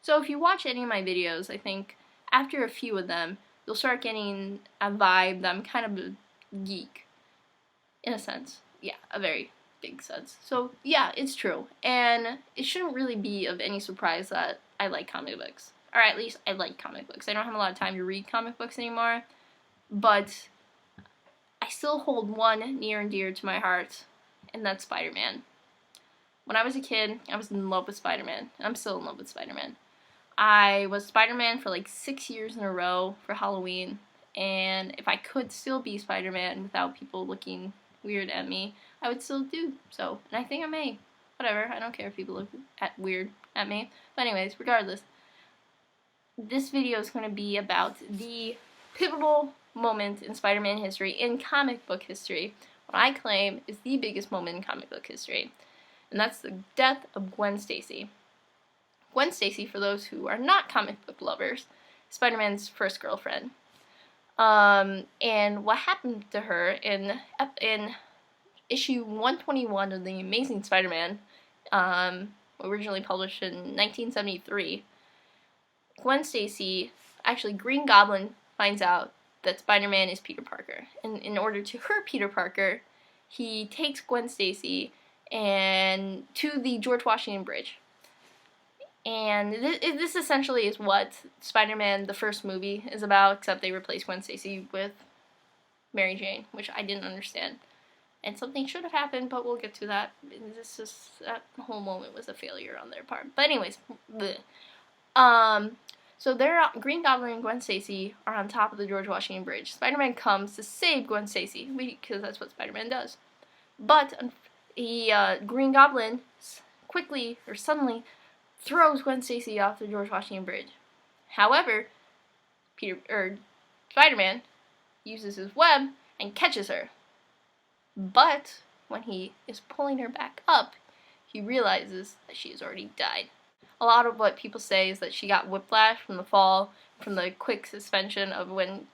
So if you watch any of my videos, I think after a few of them, you'll start getting a vibe that I'm kind of a geek, in a sense. Yeah, a very big sense. So yeah, it's true. And it shouldn't really be of any surprise that I like comic books. Or at least I like comic books. I don't have a lot of time to read comic books anymore, but I still hold one near and dear to my heart, and that's Spider-Man. When I was a kid, I was in love with Spider-Man. I'm still in love with Spider-Man. I was Spider-Man for like 6 years in a row for Halloween, and if I could still be Spider-Man without people looking weird at me, I would still do so, and I think I may. Whatever, I don't care if people look weird at me. But anyways, regardless, this video is going to be about the pivotal moment in Spider-Man history, in comic book history, what I claim is the biggest moment in comic book history, and that's the death of Gwen Stacy. Gwen Stacy, for those who are not comic book lovers, Spider-Man's first girlfriend. And what happened to her in issue 121 of The Amazing Spider-Man, originally published in 1973, Gwen Stacy, actually Green Goblin, finds out that Spider-Man is Peter Parker. And in order to hurt Peter Parker, he takes Gwen Stacy and to the George Washington Bridge. And this essentially is what Spider-Man, the first movie, is about, except they replaced Gwen Stacy with Mary Jane, which I didn't understand. And something should have happened, but we'll get to that. That whole moment was a failure on their part. But anyways, so Green Goblin and Gwen Stacy are on top of the George Washington Bridge. Spider-Man comes to save Gwen Stacy, because that's what Spider-Man does. But Green Goblin suddenly throws Gwen Stacy off the George Washington Bridge. However, Spider-Man uses his web and catches her. But when he is pulling her back up, he realizes that she has already died. A lot of what people say is that she got whiplash from the fall, from the quick suspension of when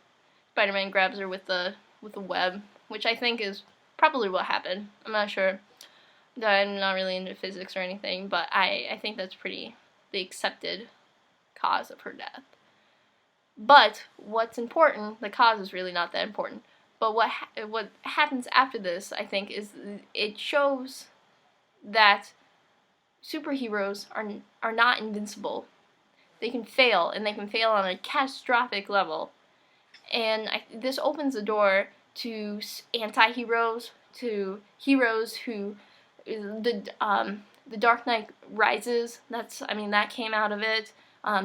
Spider-Man grabs her with the web, which I think is probably what happened. I'm not sure. I'm not really into physics or anything, but I think that's the accepted cause of her death. But what's important, the cause is really not that important, but what happens after this, I think, is it shows that superheroes are not invincible. They can fail, and they can fail on a catastrophic level. And this opens the door to anti-heroes, to heroes who the Dark Knight Rises. That came out of it.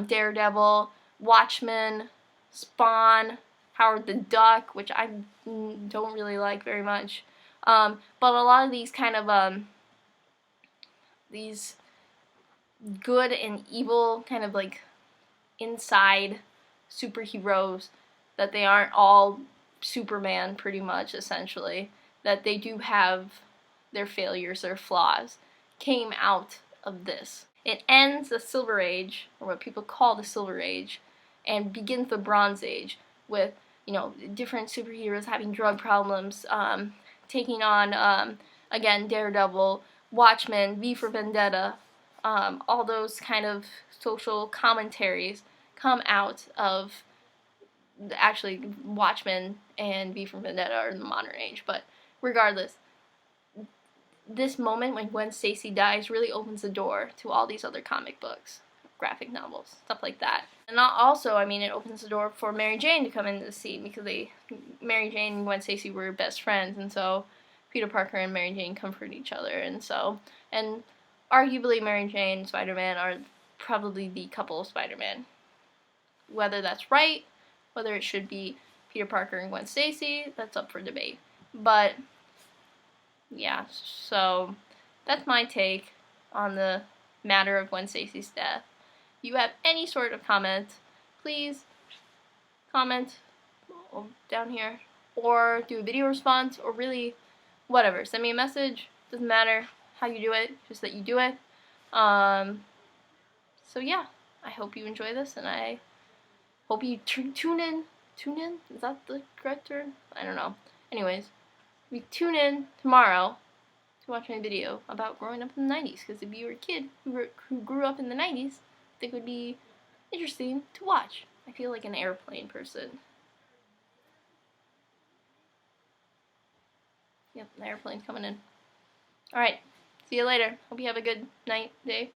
Daredevil, Watchmen, Spawn, Howard the Duck, which I don't really like very much. But a lot of these kind of these good and evil kind of like inside superheroes, that they aren't all Superman pretty much, essentially, that they do have their failures, their flaws, came out of this. It ends the Silver Age, or what people call the Silver Age, and begins the Bronze Age with, different superheroes having drug problems, taking on, again, Daredevil, Watchmen, V for Vendetta, all those kind of social commentaries come out of, actually, Watchmen and V for Vendetta are in the modern age, but regardless, this moment when Gwen Stacy dies really opens the door to all these other comic books, graphic novels, stuff like that. And also, it opens the door for Mary Jane to come into the scene, because Mary Jane and Gwen Stacy were best friends, and so Peter Parker and Mary Jane comfort each other, and arguably Mary Jane and Spider-Man are probably the couple of Spider-Man. Whether that's right, whether it should be Peter Parker and Gwen Stacy, that's up for debate. But yeah, so that's my take on the matter of Gwen Stacy's death. If you have any sort of comment, please comment down here, or do a video response, or really whatever. Send me a message. Doesn't matter how you do it, just that you do it. So yeah, I hope you enjoy this, and I hope you tune in. Tune in? Is that the correct term? I don't know. Anyways, we tune in tomorrow to watch my video about growing up in the 90s, because if you were a kid who grew up in the 90s, think would be interesting to watch. I feel like an airplane person. Yep, the airplane's coming in. Alright, see you later. Hope you have a good night, day.